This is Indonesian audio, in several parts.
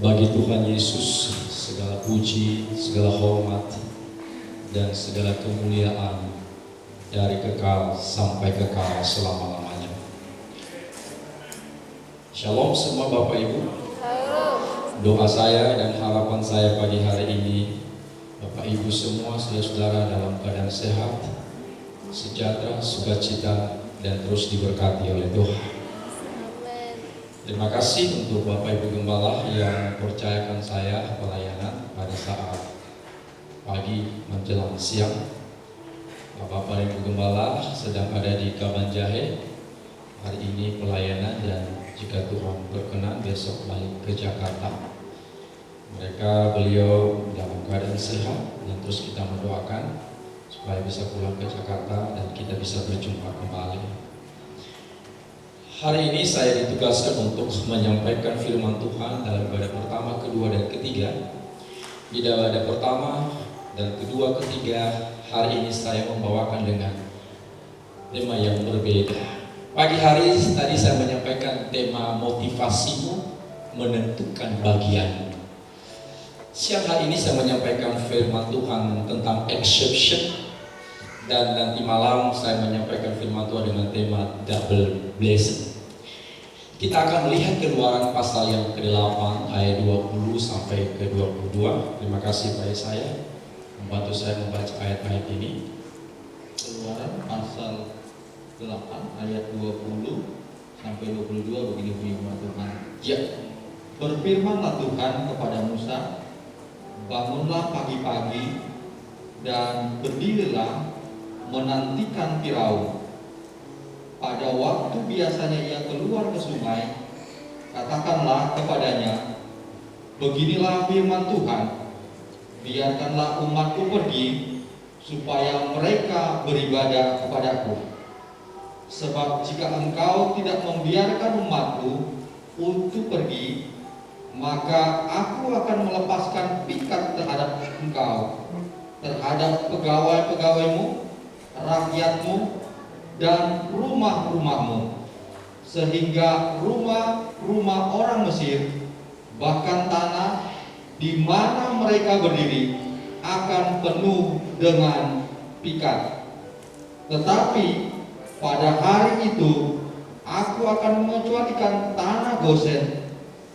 Bagi Tuhan Yesus segala puji, segala hormat, dan segala kemuliaan dari kekal sampai kekal selama-lamanya. Shalom semua Bapak Ibu. Doa saya dan harapan saya pagi hari ini, Bapak Ibu semua saudara-saudara dalam keadaan sehat, sejahtera, sukacita, dan terus diberkati oleh Tuhan. Terima kasih untuk Bapak Ibu Gembala yang mempercayakan saya pelayanan pada saat pagi menjelang siang. Bapak Ibu Gembala sedang ada di Kabanjahe hari ini pelayanan, dan jika Tuhan berkenan besok balik ke Jakarta. Beliau dalam keadaan sehat, dan terus kita mendoakan supaya bisa pulang ke Jakarta dan kita bisa berjumpa kembali. Hari ini saya ditugaskan untuk menyampaikan firman Tuhan dalam ibadah pertama, kedua, dan ketiga. Di ibadah pertama dan kedua, ketiga, hari ini saya membawakan dengan tema yang berbeda. Pagi hari tadi saya menyampaikan tema motivasimu menentukan bagianmu. Siang hari ini saya menyampaikan firman Tuhan tentang exception, dan nanti malam saya menyampaikan firman Tuhan dengan tema double blessing. Kita akan melihat Keluaran pasal yang ke-8 ayat 20 sampai ke-22. Terima kasih Pak Yesaya membantu saya membaca ayat-ayat ini. Keluaran pasal 8 ayat 20 sampai 22, begini firman Tuhan. Ya. Berfirmanlah Tuhan kepada Musa, bangunlah pagi-pagi dan berdirilah menantikan Firaun. Pada waktu biasanya ia keluar ke sungai, katakanlah kepadanya, beginilah firman Tuhan, biarkanlah umatku pergi, supaya mereka beribadah kepadaku. Sebab jika engkau tidak membiarkan umatku untuk pergi, maka aku akan melepaskan pikat terhadap engkau, terhadap pegawai-pegawaimu, rakyatmu, dan rumah-rumahmu, sehingga rumah-rumah orang Mesir, bahkan tanah di mana mereka berdiri, akan penuh dengan pikat. Tetapi pada hari itu aku akan mengecualikan tanah Gosen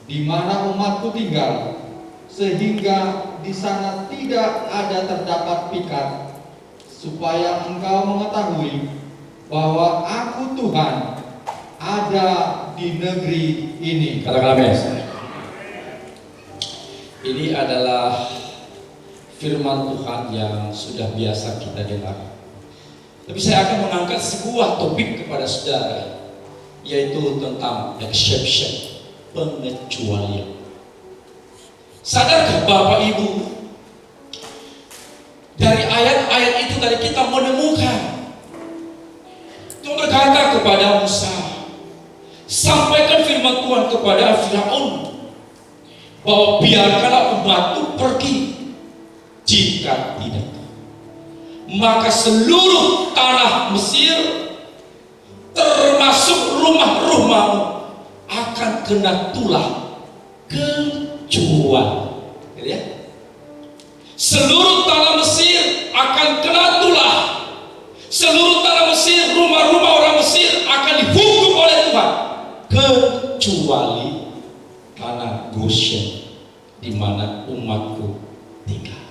di mana umatku tinggal, sehingga di sana tidak ada terdapat pikat, supaya engkau mengetahui bahwa aku Tuhan ada di negeri ini. Katakanlah amin. Ini adalah firman Tuhan yang sudah biasa kita dengar. Tapi saya akan mengangkat sebuah topik kepada saudara, yaitu tentang exception, pengecualian. Sadarkah Bapak Ibu, dari ayat-ayat itu tadi kita menemukan Tuhan berkata kepada Musa, sampaikan firman Tuhan kepada Firaun, bahwa biarkanlah umatku pergi. Jika tidak, maka seluruh tanah Mesir, termasuk rumah-rumahmu, akan kena tulah kecuali. Ya? Seluruh tanah Mesir akan kena tulah. Seluruh tanah Mesir, rumah-rumah orang Mesir akan dihukum oleh Tuhan, kecuali tanah Goshen di mana umatku tinggal.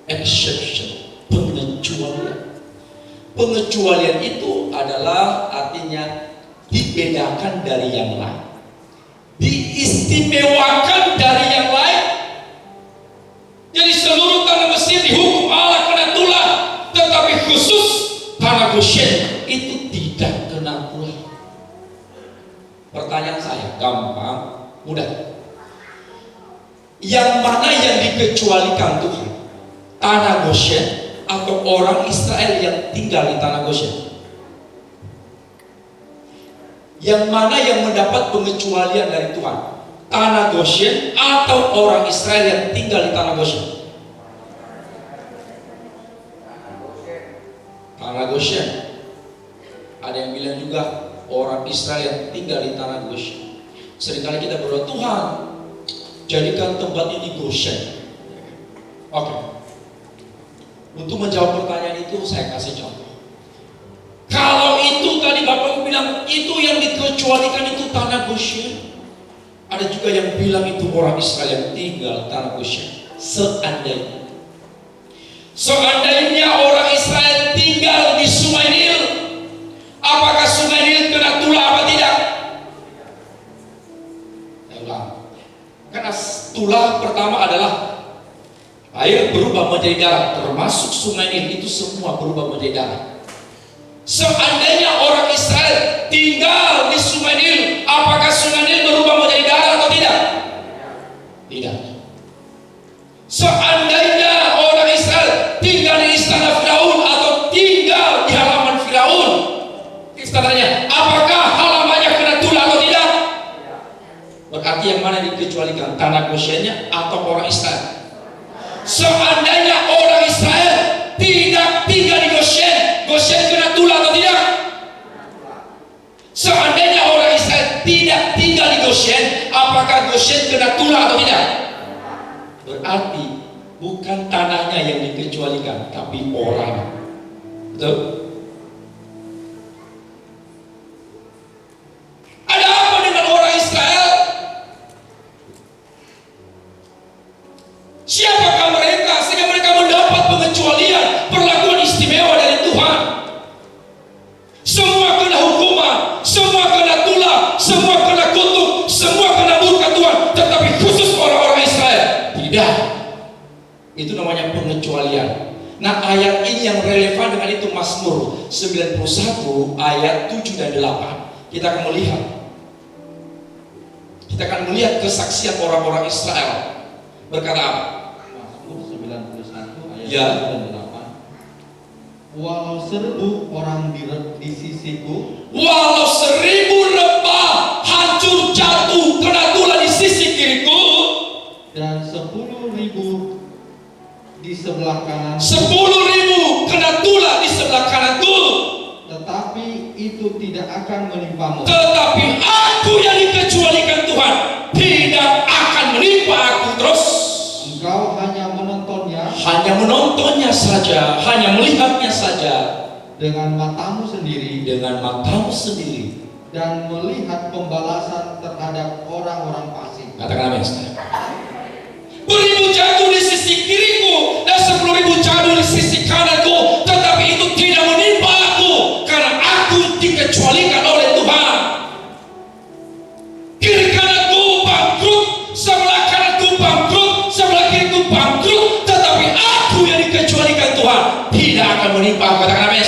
Exception, pengecualian. Pengecualian itu adalah artinya dibedakan dari yang lain, diistimewakan dari yang lain. Jadi seluruh tanah Mesir dihukum Allah kena tulah, tetapi khusus tanah Goshen itu tidak kena tulah. Pertanyaan saya gampang, mudah. Yang mana yang dikecualikan Tuhan? Tanah Goshen atau orang Israel yang tinggal di tanah Goshen? Yang mana yang mendapat pengecualian dari Tuhan? Tanah Goshen atau orang Israel yang tinggal di tanah Goshen? Tanah Goshen. Ada yang bilang juga orang Israel yang tinggal di tanah Goshen. Seringkali kita berdoa, Tuhan, jadikan tempat ini Goshen. Oke. Untuk menjawab pertanyaan itu, saya kasih contoh. Kalau itu tadi Bapak bilang itu yang dikecualikan itu tanah Goshen, ada juga yang bilang itu orang Israel yang tinggal tanah Goshen. Seandainya orang Israel tinggal di Sungai Nil, apakah Sungai Nil kena tulah apa tidak? Saya ulang. Karena tulah pertama adalah air berubah menjadi darah, termasuk Sungai Nil itu semua berubah menjadi darah. Seandainya orang Israel tinggal di Sungai Nil, apakah Sungai Nil berubah menjadi darah atau tidak? Tidak. Seandainya orang Israel tinggal di istana Firaun atau tinggal di halaman Firaun, istananya, apakah halamannya kena tulah atau tidak? Berarti yang mana dikecualikan, tanah Goshennya atau orang Israel? Seandainya orang Israel tidak tinggal di Goshen, Goshen kena tulah atau tidak? Seandainya orang Israel tidak tinggal di Goshen, apakah Goshen kena tulah atau tidak? Berarti bukan tanahnya yang dikecualikan, tapi orang. Betul? Ada apa dengan orang Israel? Siapakah mereka sehingga mereka mendapat pengecualian, perlakuan istimewa dari Tuhan? Semua kena hukuman, semua kena tulah, semua kena kutuk, semua kena murka Tuhan, tetapi khusus orang-orang Israel tidak. Itu namanya pengecualian. Nah, ayat ini yang relevan dengan itu, Mazmur 91 ayat 7 dan 8. Kita akan melihat kesaksian orang-orang Israel. Berkata apa? Mazmur 91 ayat Ya. 7 dan 8. Walau 1000 orang di sisiku, Walau 1000 lembah hancur jatuh kena tulah di sisi kiriku, dan 10.000 di sebelah kanan, 10.000 kena tulah di sebelah kananku, tetapi itu tidak akan menimpamu. tetapi aku yang dikecualikan Tuhan tidak akan menimpa aku. Terus Engkau hanya menontonnya saja, hanya melihatnya saja dengan matamu sendiri, dan melihat pembalasan terhadap orang-orang fasik. Katakan amin. 1000 jatuh di sisi kiriku dan 10.000 jatuh di sisi kananku, tetapi itu tidak menimpa aku karena aku dikecualikan oleh Tuhan. Kiri kananku bangkrut, sebelah kananku bangkrut, sebelah kiriku bangkrut, tetapi aku yang dikecualikan Tuhan tidak akan menimpa aku. Katakan amin.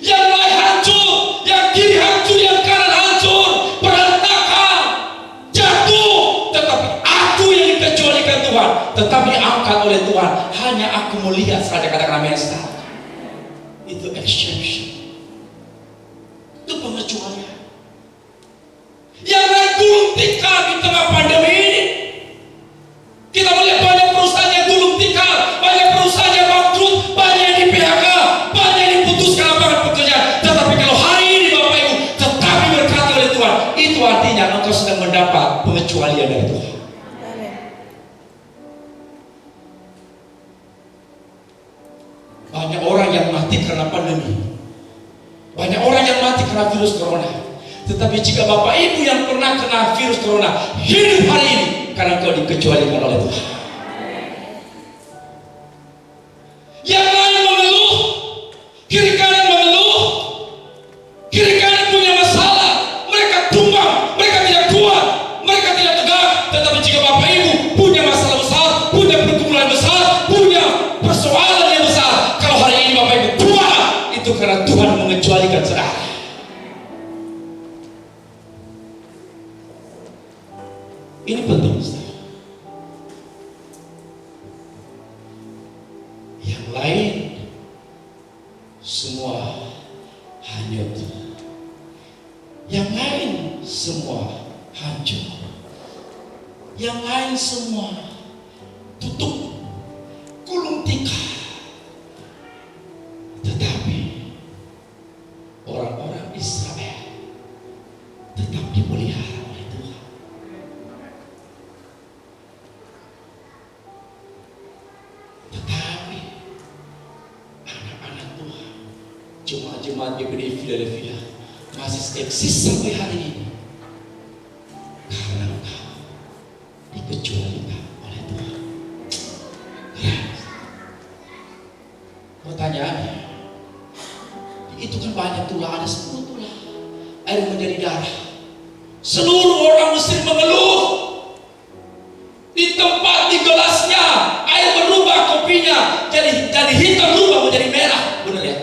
Yang lain hancur, yang kiri hancur, yang kanan hancur, berantakan, jatuh, tetapi aku yang dikecualikan Tuhan, tetapi angkat oleh Tuhan. Hanya aku melihat saja. Katakan amin. Itu exception, itu pengecualian. Yang lain gulung tikar di tengah pandemi ini. Kita melihat banyak perusahaan yang gulung tikar, banyak perusahaan yang bangkrut, banyak yang di PHK, banyak yang diputuskan lapangan pekerjaan. Tetapi kalau hari ini Bapak Ibu tetap diberkati oleh Tuhan, itu artinya engkau sedang mendapat pengecualian dari Tuhan. Banyak orang yang mati karena pandemi, banyak orang yang mati karena virus corona. Tetapi jika Bapak Ibu yang pernah kena virus corona hidup hari ini, karena engkau dikecualikan oleh Tuhan. Yang lain mengeluh, kiri kanan mengeluh, kiri kanan punya masalah, mereka tumbang, mereka tidak kuat, mereka tidak tegak. Tetapi jika Bapak Ibu punya masalah besar, punya pergumulan besar, punya persoalan yang besar, kalau hari ini Bapak Ibu kuat, itu karena Tuhan mengecualikan saudara. Ini penting, saudara. Yang lain semua hanyut, yang lain semua hancur, yang lain semua tutup, gulung tikar. Tetapi orang-orang Israel tetap dipelihara oleh Tuhan. Tetapi anak-anak Tuhan, jemaat-jemaat GBD Philadelphia masih eksis sampai hari ini karena engkau dikecualikan oleh Tuhan. Pertanyaannya, itu kan banyak tulah, ada 10 tulah, air menjadi darah. Seluruh orang Mesir mengeluh. Di tempat di gelasnya air berubah kopinya jadi hitam berubah menjadi merah, benar ya?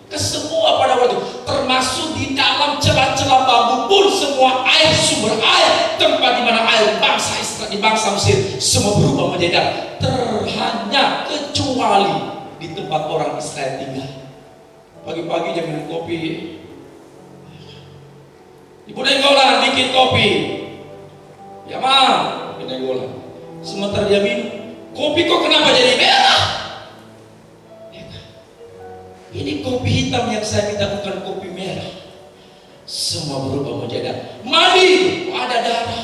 Kesemua pada waktu itu, termasuk di dalam celah-celah bambu pun semua air, sumber air, tempat di mana air bangsa Israel, di bangsa Mesir semua berubah menjadi darah. Terhanya kecuali di tempat orang Israel tinggal. Pagi-pagi dia minum kopi. Ibu Nenggolan bikin kopi. Ya mang, Ibu Nenggolan. Sementara dia minum, kopi kok kenapa jadi merah? Ya kan? Ini kopi hitam yang saya minta bukan kopi merah. Semua berubah menjadi darah. Mandi, kok ada darah.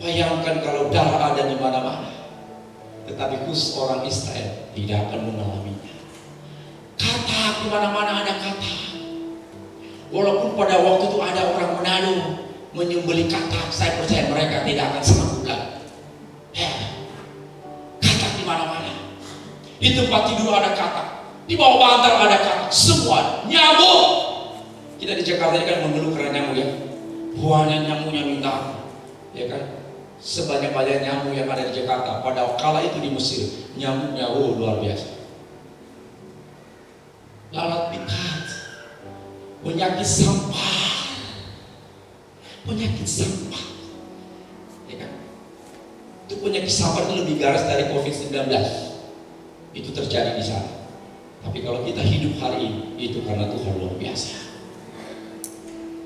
Bayangkan kalau darah ada di mana-mana. Tetapi khusus orang Israel tidak akan mengalaminya. Kata, di mana-mana ada kata. Walaupun pada waktu itu ada orang Manado menyembelih kata, saya percaya mereka tidak akan sanggup lagi. Kata di mana-mana. Di tempat tidur ada kata, di bawah bantal ada kata, semua nyamuk. Kita di Jakarta ini kan mengeluh karena nyamuk ya. Buahnya nyamuknya minta, ya kan? Sebanyak-banyak nyamuk yang ada di Jakarta. Pada kala itu di Mesir, nyamuknya luar biasa. Lalat pikat, penyakit sampah, ya kan? Itu penyakit sampah itu lebih ganas dari COVID-19. Itu terjadi di sana. Tapi kalau kita hidup hari ini, itu karena Tuhan luar biasa.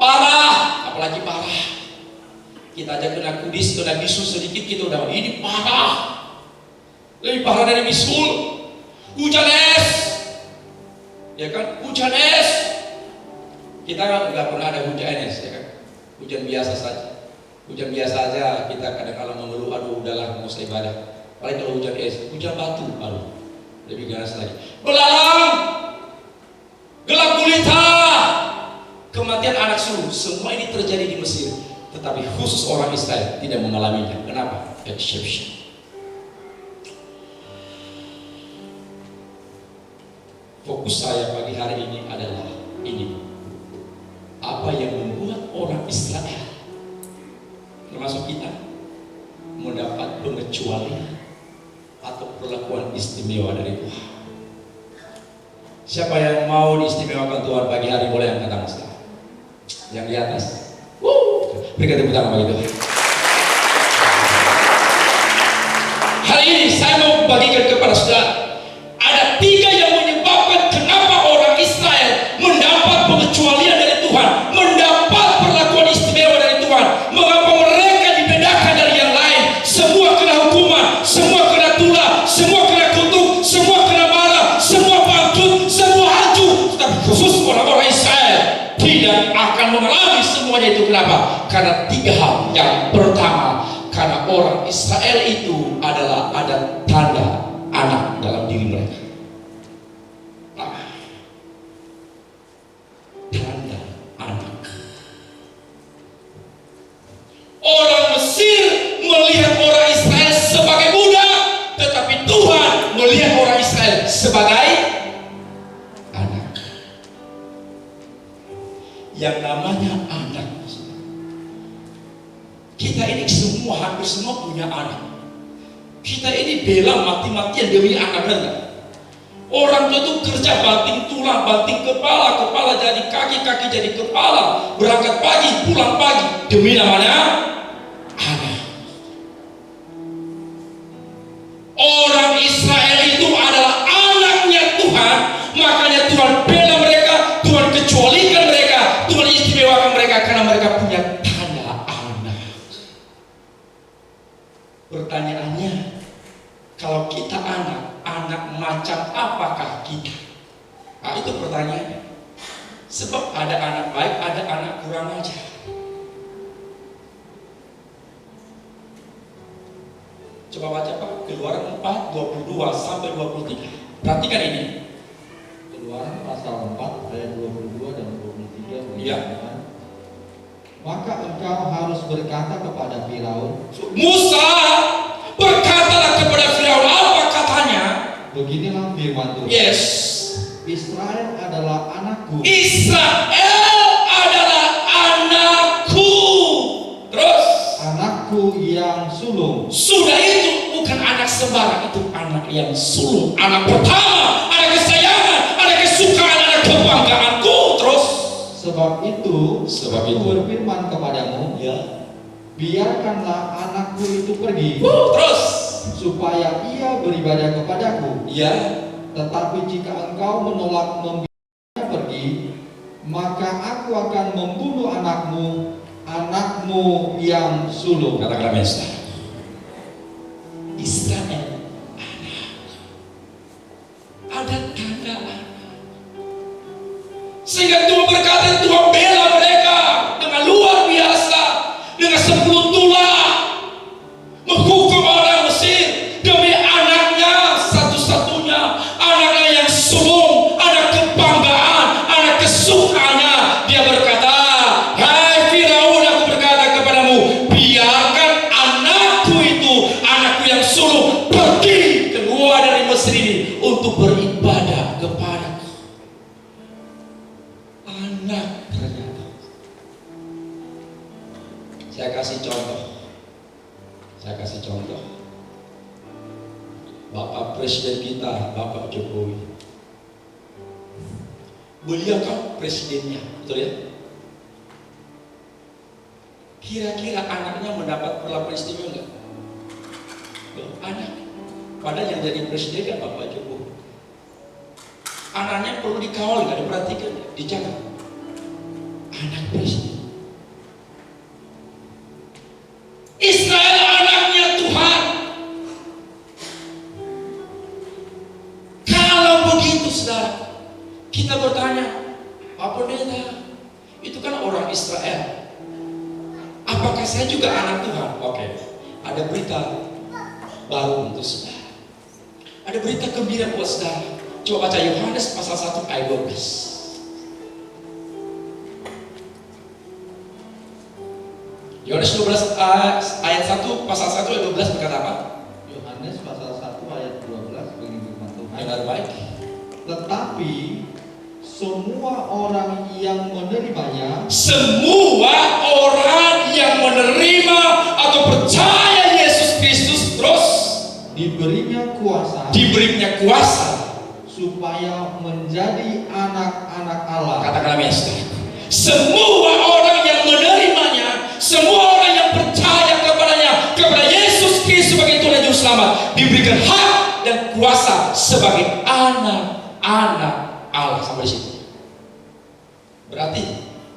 Parah, apalagi parah. Kita aja kena kudis, kena bisul sedikit kita udah ini parah. Lebih parah dari bisul. Hujan es, ya kan? Hujan es. Kita nggak pernah ada hujan es, ya kan? Hujan biasa saja. Hujan biasa aja kita kadang-kadang mengeluh, aduh udahlah mau usah ibadah. Paling kalau hujan es, hujan batu, aduh lebih ganas lagi. Belalang, gelap gulita, kematian anak sulung, semua ini terjadi di Mesir. Tetapi khusus orang Israel tidak mengalaminya. Kenapa? Exception. Fokus saya pagi hari ini adalah ini. Apa yang membuat orang Israel, termasuk kita, mendapat pengecualian atau perlakuan istimewa dari Tuhan. Siapa yang mau diistimewakan Tuhan pagi hari boleh angkat tangan sekarang. Yang di atas. Berikan tepuk tangan bagi Tuhan. Hari ini saya mau bagikan kepada saudara, ada 3 yang menyebabkan kenapa orang Israel mendapat pengecualian dari Tuhan, mendapat perlakuan istimewa dari Tuhan. Mengapa mereka dibedakan dari yang lain? Semua kena hukuman, semua kena tulah, semua kena kutuk, semua kena marah, semua bangkrut, semua hancur. Tetapi khusus orang-orang Israel tidak akan mengalami semuanya itu. Kenapa? Karena 3 hal. Yang pertama, karena orang Israel itu adalah ada tanda anak dalam diri mereka. Tanda anak. Orang Mesir melihat orang Israel sebagai budak, tetapi Tuhan melihat orang Israel sebagai anak. Yang namanya anak, kita ini semua, hampir semua punya anak. Kita ini bela mati-matian demi anak kita. Orang tua itu kerja banting tulang, banting kepala, kepala jadi kaki, kaki jadi kepala, berangkat pagi, pulang pagi, demi namanya anak. Orang Israel itu adalah anaknya Tuhan, makanya Tuhan bela mereka, Tuhan kecualikan mereka, Tuhan istimewakan mereka karena mereka punya tanda anak. Pertanyaannya, kalau kita anak macam apakah kita? Nah, itu pertanyaannya. Sebab ada anak baik, ada anak kurang ajar. Coba baca Pak, Keluaran 4, 22 sampai 23. Perhatikan ini. Keluaran pasal 4 ayat 22 dan 23. Iya. Maka engkau harus berkata kepada Firaun, Musa berkatalah kepada Firaun, apa katanya? beginilah firman Tuhan. Yes. Israel adalah anakku. Israel adalah anakku. Terus Anakku yang sulung. sudah itu bukan anak sembarang, itu anak yang sulung, anak pertama, anak kesayangan, anak kesukaan, anak kebanggaanku. Terus Sebab itu Sebab aku itu. berfirman kepadamu, ya. biarkanlah anakku itu pergi, Terus supaya ia beribadah kepadaku. ya. Tetapi jika engkau menolak membiarkannya pergi, maka aku akan membunuh anakmu yang sulung. Katakanlah Mesta. Israel ada tanda anak. Sehingga Tuhan berkata, Tuhan bela mereka dengan luar biasa, dengan 10 tulah, menghukum orang Mesir demi anaknya satu-satunya, anaknya yang sulung, anak kebanggaan, anak kesukaannya. Dia berkata, hai Firaun, aku berkata kepadamu, biarkan anakku itu, anakku yang sulung, pergi keluar dari Mesir ini untuk beribadah kepadaku. Anak ternyata. Saya kasih contoh. Bapak Presiden kita, Bapak Jokowi. Beliau kan presidennya, betul ya? Kira-kira anaknya mendapat perlakuan istimewa enggak? Loh, anak. Padahal yang jadi presiden kan Bapak Jokowi. Anaknya perlu dikawal, nggak diperhatikan, dijaga. Anak presiden. Israel anaknya Tuhan. Kalau begitu saudara, kita bertanya, Pak Pendeta, itu kan orang Israel. Apakah saya juga anak Tuhan? Oke, ada berita baru untuk saudara. Ada berita gembira buat saudara. Coba baca Yohanes pasal 1 ayat 12. Yohanes 12 ayat 1 pasal 1 ayat 12 berkata apa? Yohanes pasal 1 ayat 12 begini firman Tuhan. Dengar baik. Tetapi semua orang yang menerimanya, Semua orang yang menerima atau percaya Yesus Kristus terus diberinya kuasa supaya menjadi anak-anak Allah. Katakanlah Mesta. Semua orang yang menerimanya, semua orang yang percaya kepadanya, kepada Yesus Kristus sebagai Tuhan dan Juru Selamat, diberikan hak dan kuasa sebagai anak-anak Allah. Sampai situ. Berarti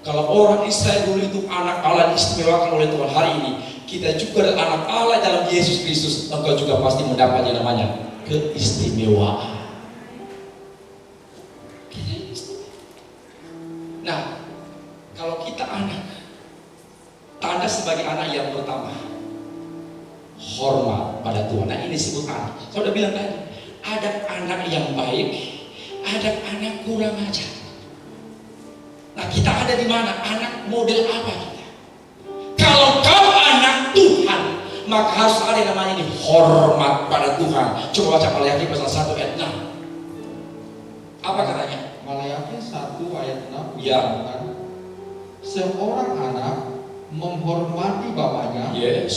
kalau orang Israel dulu itu anak Allah diistimewakan oleh Tuhan, hari ini kita juga adalah anak Allah dalam Yesus Kristus, engkau juga pasti mendapat yang namanya keistimewaan. Nah, kalau kita anak, tanda sebagai anak yang pertama, hormat pada Tuhan. Nah, ini disebut anak. Saya udah bilang tadi, ada anak yang baik, ada anak kurang ajar. Nah, kita ada di mana? Anak model apa kita? Kalau kau anak Tuhan, maka harus ada yang namanya ini, hormat pada Tuhan. Coba baca Maleakhi pasal 1 ayat 6. Apa katanya? Maleakhi 1 ayat 6 Ya. mengatakan, seorang anak menghormati bapaknya, Yes.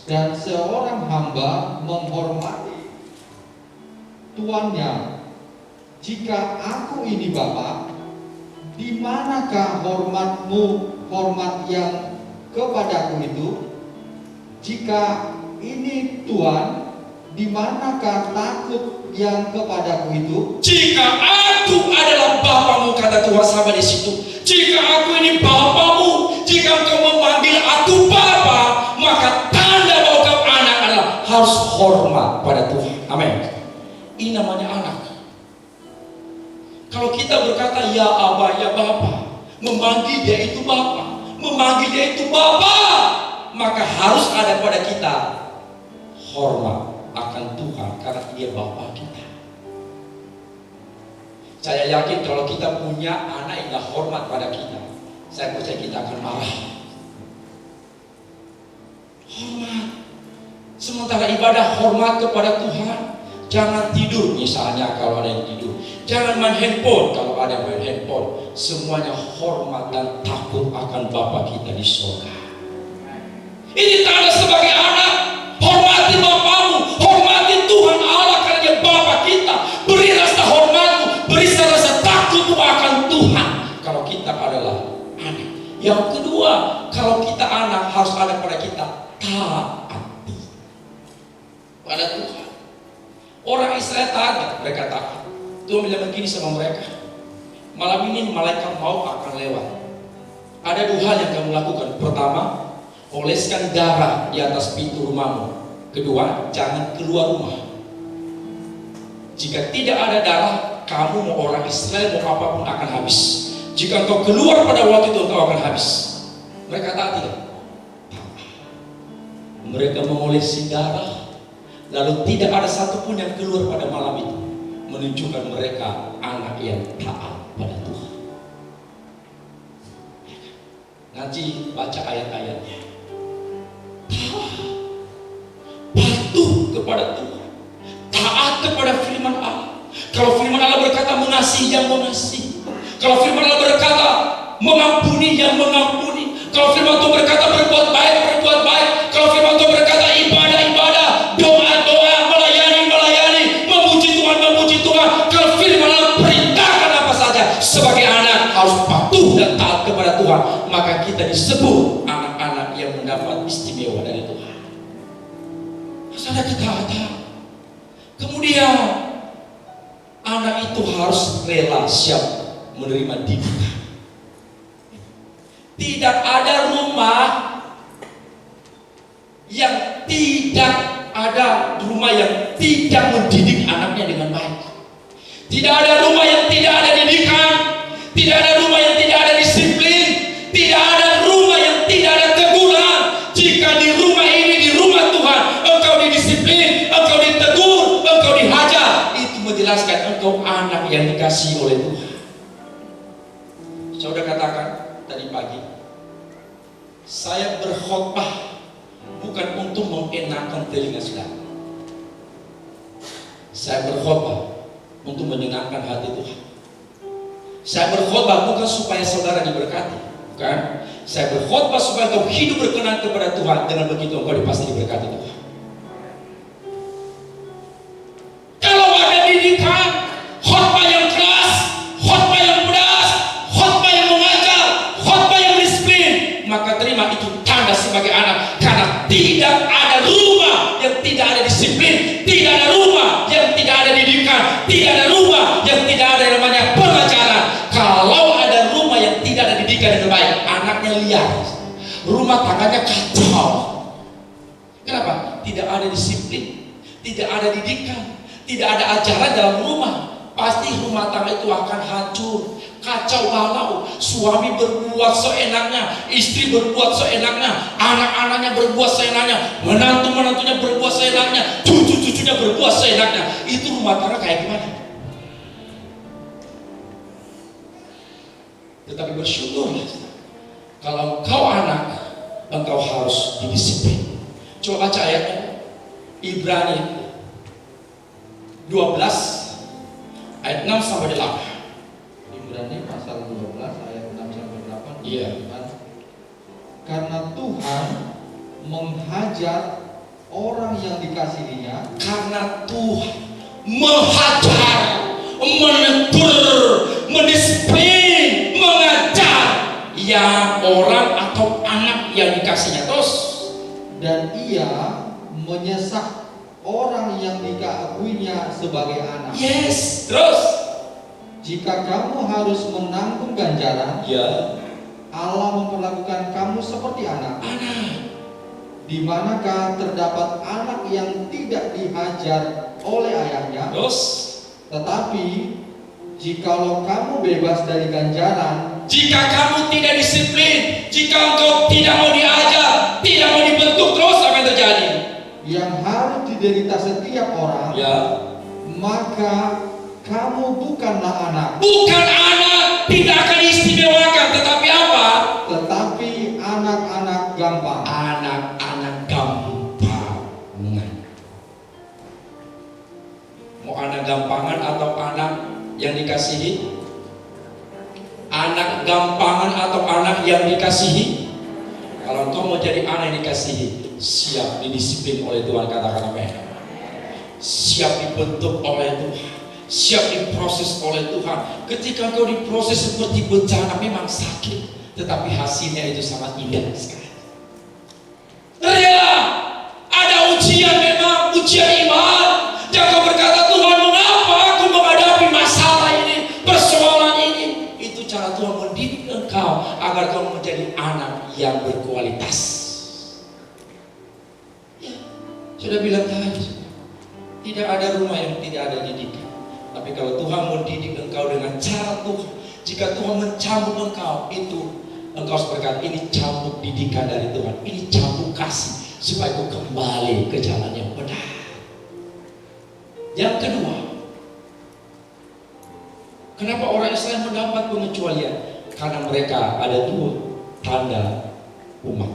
dan seorang hamba menghormati tuannya. Jika aku ini Bapa, di manakah hormat yang kepadaku itu? Jika ini Tuhan, di manakah takut yang kepadaku itu? Jika aku adalah Bapamu, kata Tuhan sama di situ. Jika aku ini Bapamu, jika engkau memanggil aku Bapa, maka tanda bahwa kau anak adalah harus hormat pada Tuhan. Amin. Ini namanya anak. Kalau kita berkata ya Aba, ya Bapa, memanggil dia itu Bapa, memanggil dia itu Bapa, maka harus ada pada kita hormat. akan Tuhan karena Dia Bapa kita. Saya yakin kalau kita punya anak yang gak hormat pada kita, saya percaya kita akan marah. Hormat. Sementara ibadah hormat kepada Tuhan. Jangan tidur misalnya kalau ada yang tidur. Jangan main handphone kalau ada yang main handphone. Semuanya hormat dan takut akan Bapa kita di surga. Ini tanda sebagai anak. Hormati Bapamu, hormati Tuhan Allah karena Dia Bapa kita. Beri rasa hormatmu, beri rasa takutmu akan Tuhan. Kalau kita adalah anak. Yang kedua, kalau kita anak harus ada pada kita taati pada Tuhan. Orang Israel taat, mereka taat. Tuhan bilang begini sama mereka, malam ini malaikat maut akan lewat. Ada 2 hal yang kamu lakukan. Pertama, oleskan darah di atas pintu rumahmu. Kedua, jangan keluar rumah. Jika tidak ada darah, kamu mau orang Israel mau apapun akan habis. Jika engkau keluar pada waktu itu, engkau akan habis. Mereka taat tidak? Mereka mengolesi darah, lalu tidak ada satupun yang keluar pada malam itu, menunjukkan mereka anak yang taat pada Tuhan. Nanti baca ayat-ayatnya. Patuh kepada Tuhan, taat kepada firman Allah. Kalau firman Allah berkata mengasihi, yang mengasihi. Kalau firman Allah berkata mengampuni, yang mengampuni. Kalau firman Tuhan berkata berbuat baik, berbuat baik. Kalau firman Tuhan berkata ibadah, ibadah, doa, doa, melayani, memuji Tuhan, memuji Tuhan. Kalau firman Allah perintahkan apa saja, sebagai anak harus patuh dan taat kepada Tuhan. Maka kita disebut anak-anak yang mendapat istimewa dari Tuhan. Harus ada ketaatan. Kemudian anak itu harus rela siap menerima didikan. Tidak ada rumah yang tidak mendidik anaknya dengan baik. Tidak ada rumah yang tidak ada didikan. Tidak ada rumah yang tidak ada disiplin. Tidak ada rumah yang tidak ada teguran. Jika di rumah ini, di rumah Tuhan, engkau didisiplin, engkau ditegur, engkau dihajar, itu menjelaskan engkau anak yang dikasihi oleh Tuhan. Saudara katakan tadi pagi, saya berkhotbah bukan untuk mengenakan telinga saudara. Saya berkhotbah untuk menyenangkan hati Tuhan. Saya berkhotbah bukan supaya saudara diberkati, bukan. Saya berkhotbah supaya engkau hidup berkenan kepada Tuhan. Dengan begitu engkau pasti diberkati Tuhan. Kalau ada didikan, khotbah yang keras, khotbah yang pedas, khotbah yang mengajar, khotbah yang disiplin, maka terima itu tanda sebagai anak. Karena tidak ada rumah yang tidak ada disiplin, tidak ada rumah yang tidak ada didikan, tidak ada rumah yang tidak ada yang namanya pengajaran. Kalau ada rumah yang tidak ada didikan dengan baik, anaknya liar, rumah tangganya kacau. Kenapa? Tidak ada disiplin, tidak ada didikan, tidak ada ajaran dalam rumah. Pasti rumah tangga itu akan hancur, kacau balau. Suami berbuat seenaknya, istri berbuat seenaknya, anak-anaknya berbuat seenaknya, menantu-menantunya berbuat seenaknya, cucu-cucunya berbuat seenaknya. Itu rumah tangga kayak gimana? Tetapi bersyukurlah kalau engkau anak, engkau harus didisiplin. Coba baca ayatnya, Ibrani 12 ayat 6 sampai 8. Ibrani pasal 12 ayat 6 sampai 8. Iya. Karena Tuhan menghajar orang yang dikasihinya. Karena Tuhan menghajar, menegur, mendisiplin, mengajar yang orang atau anak yang dikasihnya. Terus, dan Ia menyesak orang yang dikakuinya sebagai anak. yes, terus. Jika kamu harus menanggung ganjaran, Ya, Allah memperlakukan kamu seperti anak. Di manakah terdapat anak yang tidak dihajar oleh ayahnya? terus. Tetapi jikalau kamu bebas dari ganjaran, Jika kamu tidak disiplin, jika engkau tidak mau diajar, tidak mau dibentuk, terus apa yang terjadi? yang harus diderita setia maka kamu bukanlah anak. Bukan anak, tidak akan diistimewakan, tetapi apa? Tetapi anak-anak gampang. Anak-anak gampangan. Mau anak gampangan atau anak yang dikasihi? Anak gampangan atau anak yang dikasihi? Kalau engkau mau jadi anak yang dikasihi, siap didisiplin oleh Tuhan, katakan amin. Siap dibentuk oleh Tuhan, siap diproses oleh Tuhan. Ketika engkau diproses seperti bencana, memang sakit, tetapi hasilnya itu sangat indah sekali. Rela, ada ujian, memang ujian iman. Jangan kau berkata, Tuhan, mengapa aku menghadapi masalah ini, persoalan ini. Itu cara Tuhan mendidik engkau agar kau menjadi anak yang berkualitas. Ya, sudah bilang tadi, tidak ada rumah yang tidak ada didikan. Tapi kalau Tuhan mendidik engkau dengan cara Tuhan, jika Tuhan mencambuk engkau, itu engkau harus berkata, ini cambuk didikan dari Tuhan, ini cambuk kasih, supaya kau kembali ke jalan yang benar. Yang kedua, kenapa orang Israel mendapat pengecualian? Karena mereka ada dua tanda umat.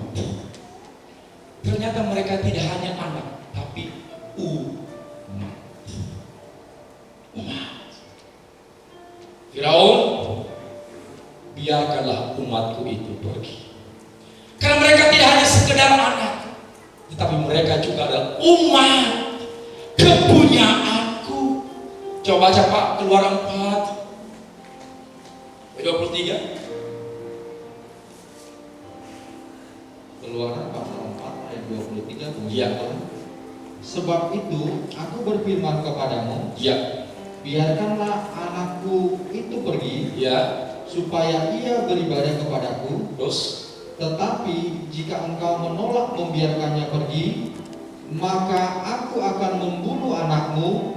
Ternyata mereka tidak hanya anak, tapi umat. Firaun, biarkanlah umatku itu pergi. Karena mereka tidak hanya sekedar anak, tetapi mereka juga adalah umat kepunyaanku. Coba baca Pak, Keluaran 4 23. Keluaran pasal 4 ayat 23 Iya. Sebab itu aku berfirman kepadamu, Ya, biarkanlah anakku itu pergi, ya. supaya ia beribadah kepadaku. Terus, Tetapi jika engkau menolak membiarkannya pergi, maka aku akan membunuh anakmu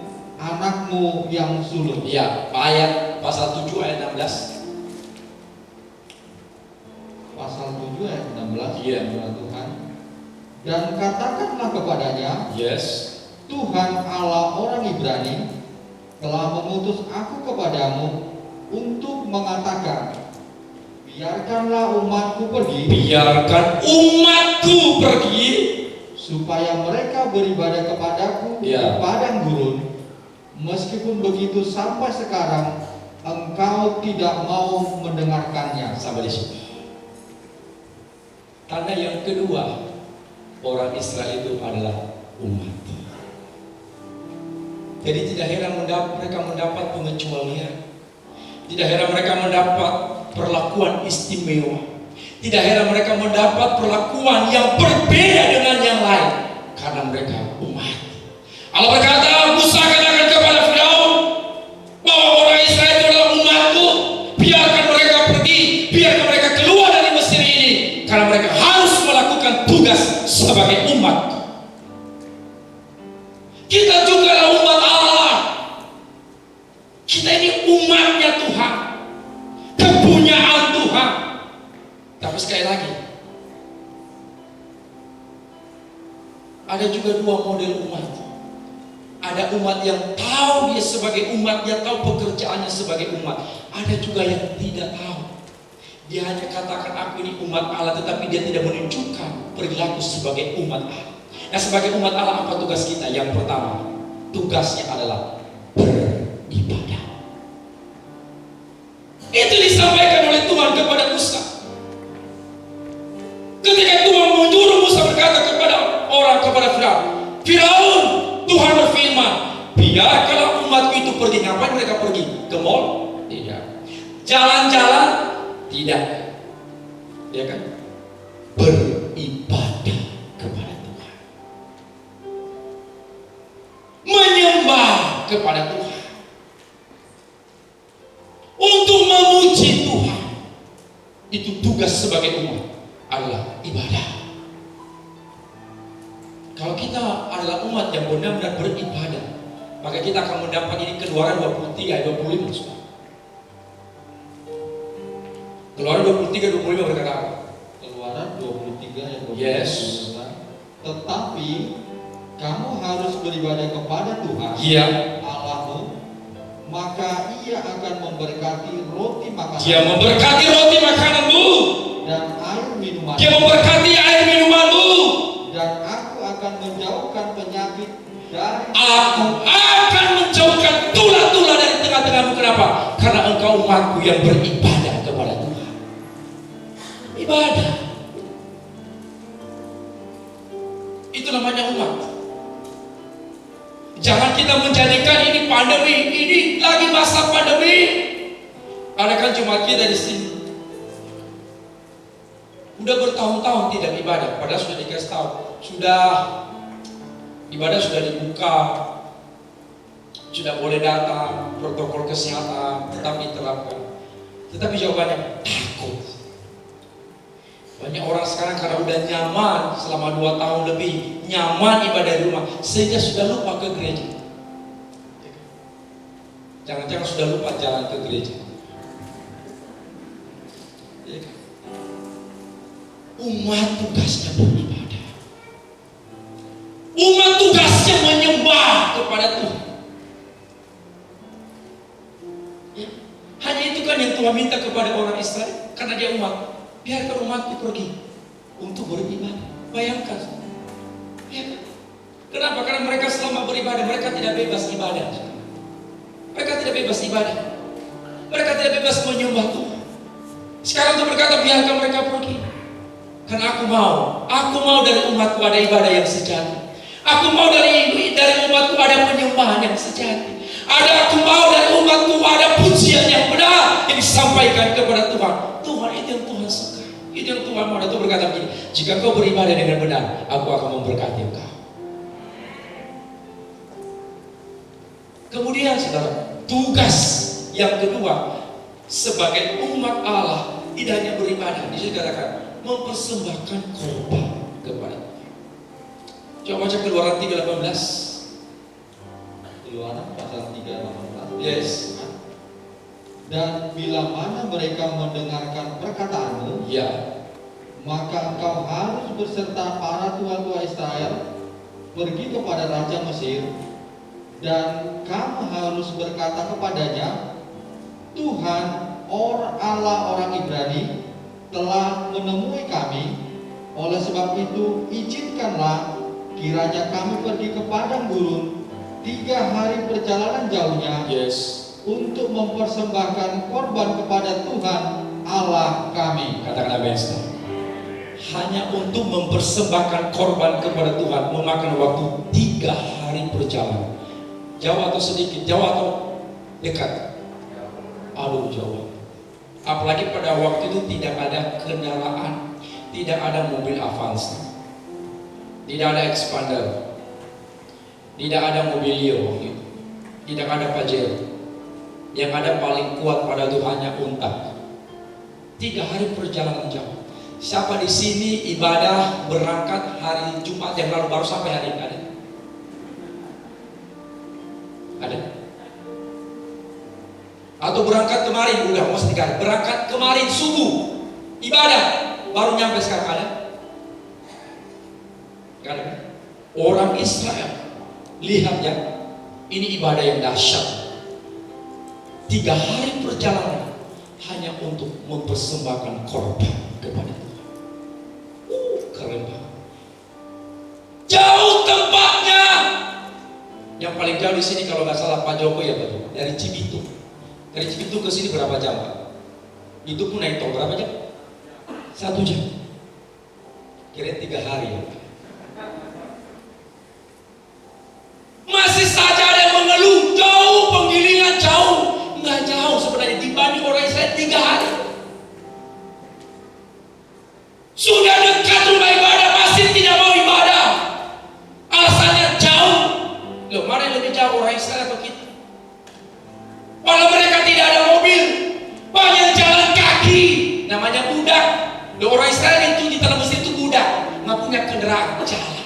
yang sulung. ya, ayat pasal 7 ayat 16. Pasal 7 ayat 16. Iya. Firman Tuhan. Dan katakanlah kepadanya, Yes. Tuhan Allah orang Ibrani telah mengutus aku kepadamu untuk mengatakan, biarkanlah umatku pergi, Biarkan umatku pergi, supaya mereka beribadah kepadaku Ya. di padang gurun. Meskipun begitu sampai sekarang engkau tidak mau mendengarkannya. sampai di sini. Tanda yang kedua, orang Israel itu adalah umat. Jadi tidak heran mereka mendapat pengecualian. Tidak heran mereka mendapat perlakuan istimewa. Tidak heran mereka mendapat perlakuan yang berbeda dengan yang lain, karena mereka umat. Allah berkata, Musa katakan kepada Firaun bahwa orang Israel itu adalah umatku. Biarkan mereka pergi, biarkan mereka keluar dari Mesir ini, karena mereka harus melakukan tugas sebagai umat. Kita juga adalah umat Allah. Kita ini umatnya Tuhan, kepunyaan Tuhan. Tapi sekali lagi, ada juga dua model umat. Ada umat yang tahu dia sebagai umat, dia tahu pekerjaannya sebagai umat. Ada juga yang tidak tahu. Dia hanya katakan aku ini umat Allah, tetapi dia tidak menunjukkan perilaku sebagai umat Allah. Nah, sebagai umat Allah apa tugas kita? Yang pertama, tugasnya adalah beribadah. Itu disampaikan oleh Tuhan kepada Musa. Ketika Tuhan menyuruh Musa berkata kepada Firaun, Firaun, Tuhan berfirman, biarkanlah umatku itu pergi. Ngapain mereka pergi? Ke mall? Tidak. Jalan-jalan? Tidak. Ya kan? Beribadah kepada Tuhan, menyembah kepada Tuhan, untuk memuji Tuhan. Itu tugas sebagai umat, adalah ibadah. Kalau kita adalah umat yang benar-benar beribadah, maka kita akan mendapat ini. Keluaran 23 ayat 25. Keluaran 23 25 berkata apa? Keluaran 23 ayat 25. Yes. Tetapi kamu harus beribadah kepada Tuhan Iya. Allahmu, maka Ia akan memberkati roti makanan Dia memberkati roti makananmu. dan air minuman, Dia memberkati air minumanmu. dan aku akan menjauhkan penyakit dari Aku akan menjauhkan tulah-tulah dari tengah-tengahmu. Kenapa? Karena engkau umatku yang beribadah kepada Tuhan. Ibadah. Itu namanya umat. Jangan kita menjadikan ini pandemi, ini lagi masa pandemi. Ada kan cuma kita di sini. Udah bertahun-tahun tidak ibadah, padahal sudah dikasih tahu, sudah ibadah sudah dibuka, sudah boleh datang, protokol kesehatan tetap diterapkan. Tetapi jawabannya takut. Banyak orang sekarang karena udah nyaman selama 2 tahun lebih, nyaman ibadah di rumah, sehingga sudah lupa ke gereja. Jangan-jangan sudah lupa jalan ke gereja. Umat tugasnya beribadah. Umat tugasnya menyembah kepada Tuhan. Ya. Hanya itu kan yang Tuhan minta kepada orang Israel. Karena dia umat, biarkan umatku pergi untuk beribadah. Bayangkan. Ya. Kenapa? Karena mereka selama beribadah, mereka tidak bebas ibadah. Mereka tidak bebas ibadah. Mereka tidak bebas menyembah Tuhan. Sekarang Tuhan berkata, biarkan mereka pergi. Karena aku mau dari umatku ada ibadah yang sejati. Aku mau dari umatku ada penyembahan yang sejati. Aku mau dari umatku ada pujian yang benar yang disampaikan kepada Tuhan. Tuhan, itu yang Tuhan suka. Itu yang Tuhan mau. Dan Tuhan berkata begini, jika kau beribadah dengan benar, aku akan memberkati engkau. Kemudian saudara, tugas yang kedua sebagai umat Allah tidak hanya beribadah, disini katakan mempersembahkan korban kepada Tuhan. Coba baca Keluaran 3:18. Keluaran pasal 3:18. Yes. Dan bila mana mereka mendengarkan perkataanmu, Ya. maka engkau harus berserta para tua-tua Israel pergi kepada Raja Mesir, dan kamu harus berkata kepadanya, Tuhan Allah orang Ibrani telah menemui kami. Oleh sebab itu izinkanlah kiranya kami pergi ke padang gurun 3 hari perjalanan jauhnya, Yes. untuk mempersembahkan korban kepada Tuhan Allah kami. Katakan amin. Hanya untuk mempersembahkan korban kepada Tuhan memakan waktu 3 hari perjalanan. Jauh atau sedikit? Jauh atau dekat? Aduh, jauh. Apalagi pada waktu itu tidak ada kendaraan, tidak ada mobil Avanza, tidak ada Expander, tidak ada Mobilio, tidak ada Pajero. Yang ada paling kuat pada itu hanya unta. 3 hari perjalanan jauh. Siapa di sini ibadah berangkat hari Jumat yang lalu baru sampai hari ini? Ada? Atau berangkat kemarin udah mau sedikit, berangkat kemarin subuh ibadah baru nyampe sekarang, ada? Gak ada. Orang Israel, lihat ya, ini ibadah yang dahsyat. 3 hari perjalanan hanya untuk mempersembahkan korban kepada Tuhan. Keren banget. Jauh tempatnya. Yang paling jauh di sini kalau nggak salah Pak Joko ya Pak, dari Cibitung. Dari Cibitung ke sini berapa jam Pak? Itu pun naik tol berapa jam? 1 jam. Kira 3 hari ya Pak. Masih saja ada yang mengeluh jauh, penggilingan jauh. Nggak jauh sebenarnya dibanding orang Israel 3 hari. Sudah dekat rumah ibadah masih tidak mau ibadah. Alasannya jauh. Loh, mana yang lebih jauh, orang Israel atau kita? Kalau mereka tidak ada mobil, banyak jalan kaki, namanya budak. Loh, orang Israel itu di tanah Mesir itu budak, nggak punya kendaraan jalan.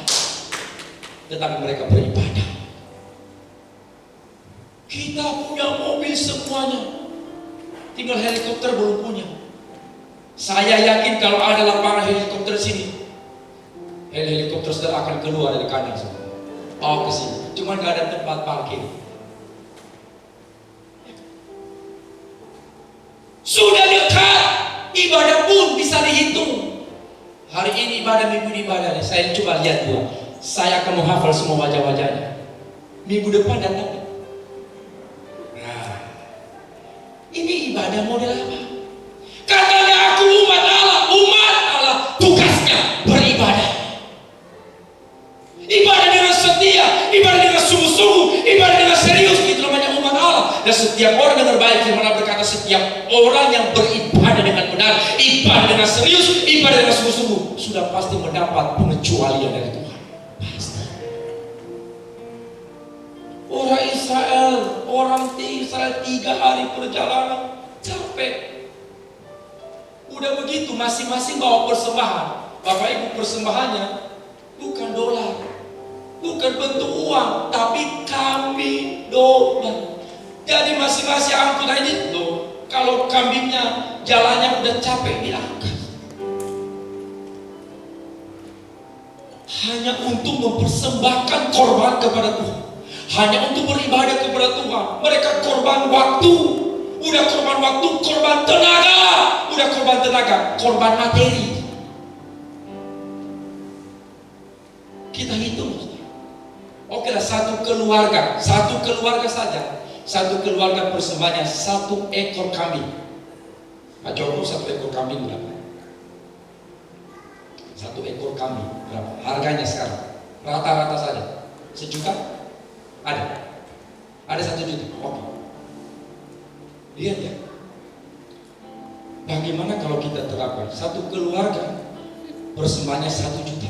Tetapi mereka beribadah. Kita punya mobil semuanya, tinggal helikopter belum punya. Saya yakin kalau ada lapangan helikopter sini, helikopter sudah akan keluar dari kandang. Oh, ke sini. Cuman gak ada tempat parkir. Sudah dekat, ibadah pun bisa dihitung. Hari ini ibadah, minggu ini ibadah. Saya coba lihat dua. Saya akan menghafal semua wajah-wajahnya. Minggu depan datang. Nah, ini ibadah model apa? Katanya aku umat Allah, tugasnya beribadah. Ibadah dengan setia, ibadah dengan sungguh-sungguh, ibadah dengan serius, itu namanya umat Allah. Dan setiap orang yang berbaik, firman Allah berkata, setiap orang yang beribadah dengan benar, ibadah dengan serius, ibadah dengan sungguh-sungguh, sudah pasti mendapat pengecualian dari Tuhan. Pasti. Orang Israel 3 hari perjalanan, capek. Udah begitu, masing-masing bawa persembahan. Bapak Ibu, persembahannya bukan dolar, bukan bentuk uang, tapi kambing domba. Jadi masing-masing angkut aja loh. Kalau kambingnya jalannya udah capek, diangkat. Hanya untuk mempersembahkan korban kepada Tuhan, hanya untuk beribadah kepada Tuhan. Mereka korban waktu, udah korban waktu, korban tenaga, udah korban tenaga, korban materi. Kita hitung. Oke lah, satu keluarga saja, satu keluarga persembahannya 1 ekor kambing. Pak Joko, 1 ekor kambing berapa? 1 ekor kambing berapa? Harganya sekarang rata-rata saja 1 juta? Ada 1 juta. Oke. Lihat ya, bagaimana kalau kita terapkan satu keluarga persembahannya 1 juta,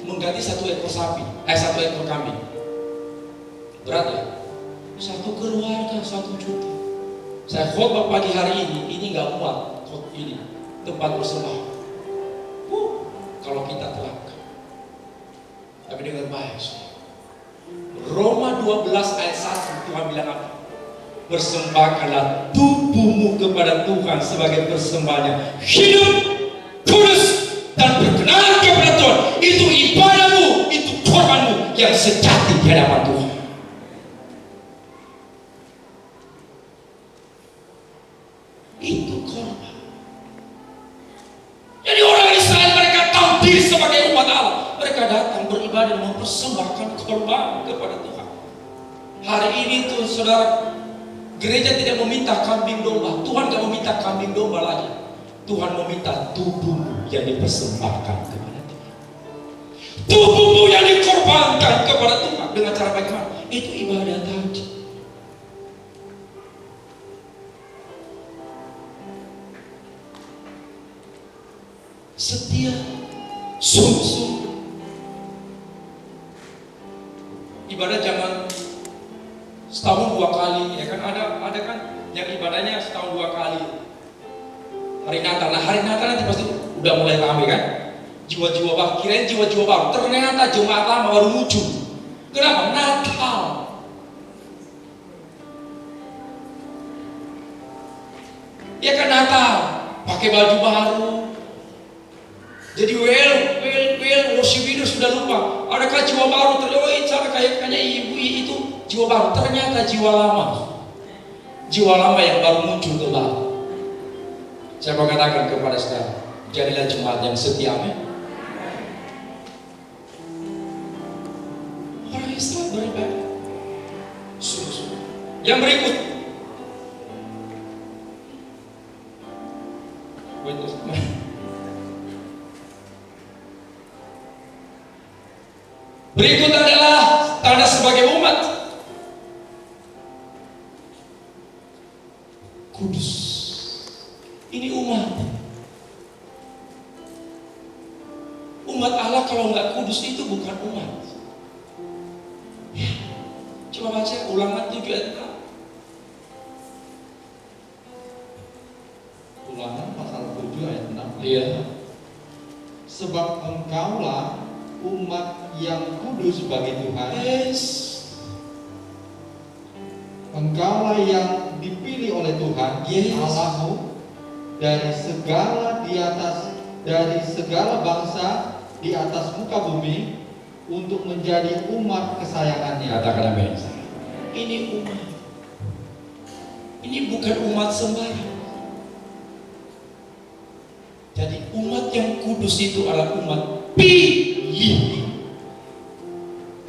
mengganti 1 ekor sapi, 1 ekor kambing. Berat ya? Satu keluarga 1 juta. Saya khotbah pagi hari ini nggak muat ini tempat persembahan. Kalau kita terapkan, tapi dengan baik. Roma 12 ayat 1 Tuhan bilang apa? Persembahkanlah tubuhmu kepada Tuhan sebagai persembahan hidup, kudus, dan berkenan kepada Tuhan. Itu ibadahmu, itu korbanmu yang sejati di hadapan Tuhan. Itu korban. Jadi orang Israel, mereka tahu diri sebagai umat Allah. Mereka datang beribadah dan mempersembahkan korban kepada Tuhan. Hari ini tuh saudara, gereja tidak meminta kambing domba. Tuhan tidak meminta kambing domba lagi. Tuhan meminta tubuhmu yang dipersembahkan kepada Tuhan. Tubuhmu yang dikorbankan kepada Tuhan. Dengan cara bagaimana? Itu ibadah tadi. Setia, sungguh-sungguh. Ibadah jangan setahun 2 kali, ya kan? Ada kan yang ibadahnya setahun 2 kali. Hari Natal, nah hari Natal nanti pasti udah mulai ramai kan? Jiwa-jiwa baru, kirain jiwa-jiwa baru. Ternyata jemaat lama baru muncul. Kenapa? Natal. Ya kan Natal, pakai baju baru. Jadi worship video sudah lupa. Adakah jiwa baru? Cara kayaknya ibu itu jiwa baru. Ternyata jiwa lama. Jiwa lama yang baru muncul kembali. Saya mau katakan kepada saudara, jadilah jemaat yang setia. Orang Israel beribadah sungguh-sungguh. Yang berikut, berikut adalah tanda sebagai umat kudus. Ini umat Allah. Kalau nggak kudus itu bukan umat. Ya. Coba baca Ulangan 7 ayat 6. Ulangan pasal 7 ayat 6. Iya. Sebab engkaulah umat yang kudus bagi Tuhan. Yes. Engkaulah yang dipilih oleh Tuhan, Yes. Allahmu, dari segala bangsa di atas muka bumi, untuk menjadi umat kesayangannya. Katakan amin. Ini umat. Ini bukan umat sembarang. Jadi umat yang kudus itu adalah umat pilih.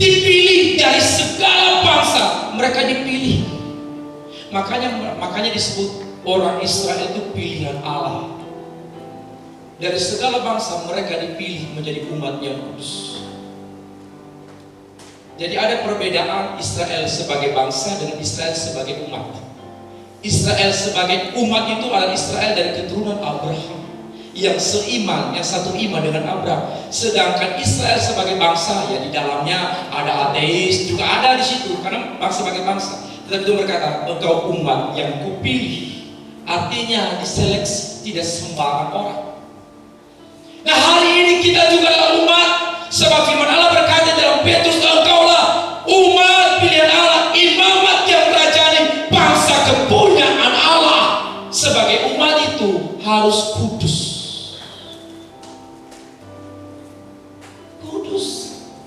Dipilih dari segala bangsa, mereka dipilih. Makanya disebut orang Israel itu pilihan Allah. Dari segala bangsa mereka dipilih menjadi umat yang kudus. Jadi ada perbedaan Israel sebagai bangsa dengan Israel sebagai umat. Israel sebagai umat itu adalah Israel dari keturunan Abraham, yang seiman, yang satu iman dengan Abraham. Sedangkan Israel sebagai bangsa, ya di dalamnya ada ateis, juga ada di situ, karena bangsa sebagai bangsa. Tetapi itu berkata, engkau umat yang kupilih. Artinya diseleksi, tidak sembarang orang. Nah, hari ini kita juga adalah umat, sebab firman Allah berkata dalam Petrus, engkaulah umat pilihan Allah, imamat yang rajani, bangsa kepunyaan Allah. Sebagai umat itu harus kudus.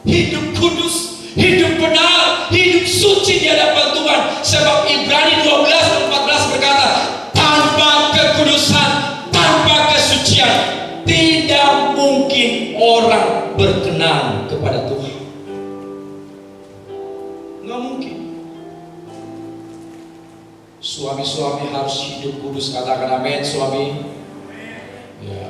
Hidup kudus, hidup benar, hidup suci di hadapan Tuhan. Sebab Ibrani 12:14 berkata, tanpa kekudusan, tanpa kesucian, tidak mungkin orang berkenan kepada Tuhan. Nggak mungkin. Suami-suami harus hidup kudus. Katakan amin, suami. Ya.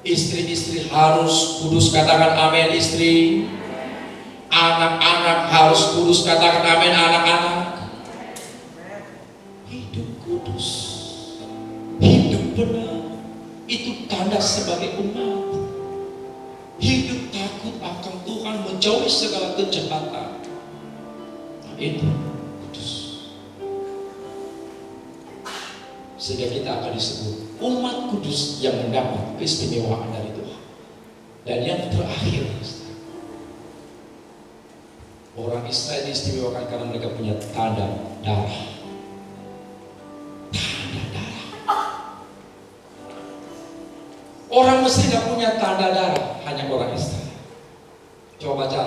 Istri-istri harus kudus, katakan amin istri. Anak-anak harus kudus, katakan amin anak-anak. Hidup kudus, hidup benar, itu tanda sebagai umat. Hidup takut akan Tuhan, menjauhi segala kejahatan. Nah, itu kudus. Sehingga kita akan disebut umat kudus yang mendapat keistimewaan dari Tuhan. Dan yang terakhir, orang Israel diistimewakan karena mereka punya tanda darah. Tanda darah. Orang Mesir tidak punya tanda darah, hanya orang Israel. Coba baca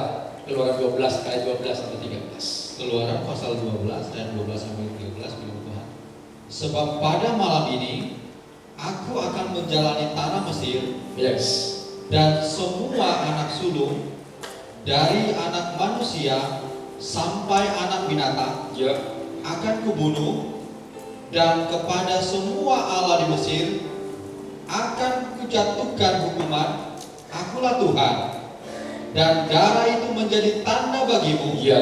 Keluaran 12 ayat 12 sampai 13. Keluaran pasal 12 ayat 12 sampai 13 firman Tuhan. Sebab pada malam ini aku akan menjalani tanah Mesir, Yes. dan semua anak sulung dari anak manusia sampai anak binatang Ya. akan kubunuh, dan kepada semua Allah di Mesir akan kujatuhkan hukuman. Akulah Tuhan, dan darah itu menjadi tanda bagimu Ya.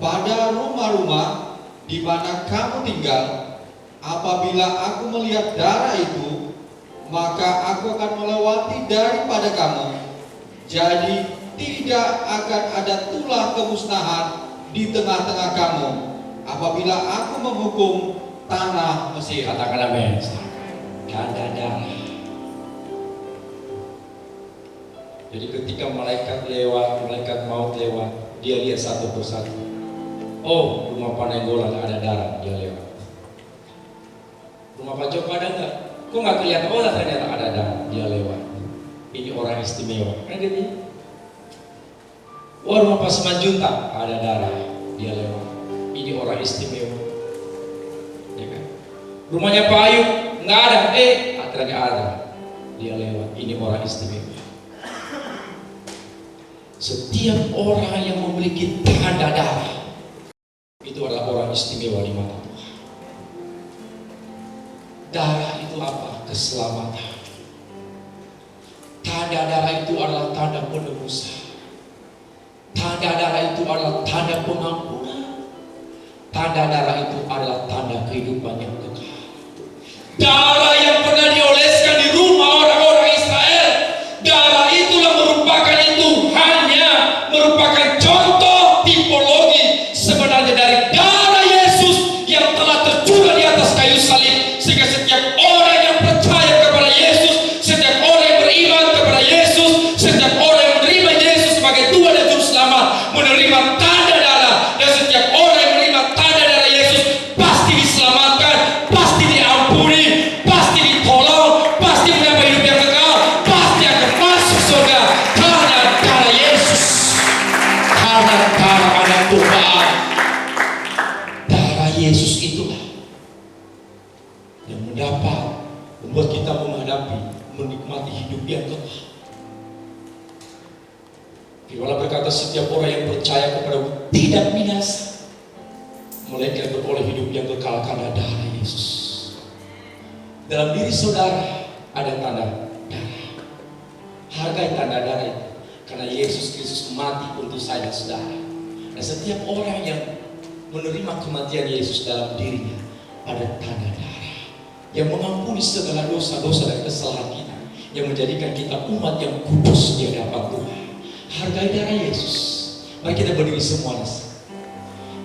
pada rumah-rumah di mana kamu tinggal. Apabila aku melihat darah itu, maka aku akan melewati daripada kamu. Jadi tidak akan ada tulah kemusnahan di tengah-tengah kamu apabila aku menghukum tanah Mesir. Katakan amin. Tanda darah. Jadi ketika malaikat lewat, malaikat maut lewat, dia lihat satu persatu. Oh, rumah Panenggolan ada darah, dia lewat. Rumah Pak Joko ada enggak? Kok nggak kelihatan? Oh, ternyata ada darah, dia lewat. Ini orang istimewa, kan gitu? Oh, rumah Pak Simanjuntak ada darah, dia lewat. Ini orang istimewa, ya kan? Rumahnya Pak Ayub nggak ada, ternyata ada, dia lewat. Ini orang istimewa. Setiap orang yang memiliki tanda darah itu adalah orang istimewa di mata Tuhan. Darah itu apa? Keselamatan. Tanda darah itu adalah tanda penebusan. Tanda darah itu adalah tanda pengampunan. Tanda darah itu adalah tanda kehidupan yang kekal. Darah yang pernah dioleskan di rumah orang-orang Israel, darah itulah merupakan merupakan contoh tipologi sebenarnya dari darah Yesus yang telah tercurah di atas kayu salib. Sehingga setiap orang yang percaya kepada Yesus, setiap orang yang beriman kepada Yesus, setiap orang yang menerima Yesus sebagai Tuhan dan Juru Selamat menerima tanda darah. Dan setiap orang yang menerima tanda darah Yesus pasti diselamatkan, mendapat, membuat kita menghadapi, menikmati hidup yang kekal. Firman Allah berkata, setiap orang yang percaya kepada tidak binasa, melainkan beroleh hidup yang kekal karena darah Yesus. Dalam diri saudara ada tanda darah. Hargai tanda darah itu, karena Yesus Kristus mati untuk saya dan saudara. Dan setiap orang yang menerima kematian Yesus dalam dirinya ada tanda darah yang mengampuni segala dosa-dosa dan kesalahan kita, yang menjadikan kita umat yang kudus di hadapan Tuhan. Hargai darah Yesus. Mari kita berdiri semua.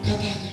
Katakan,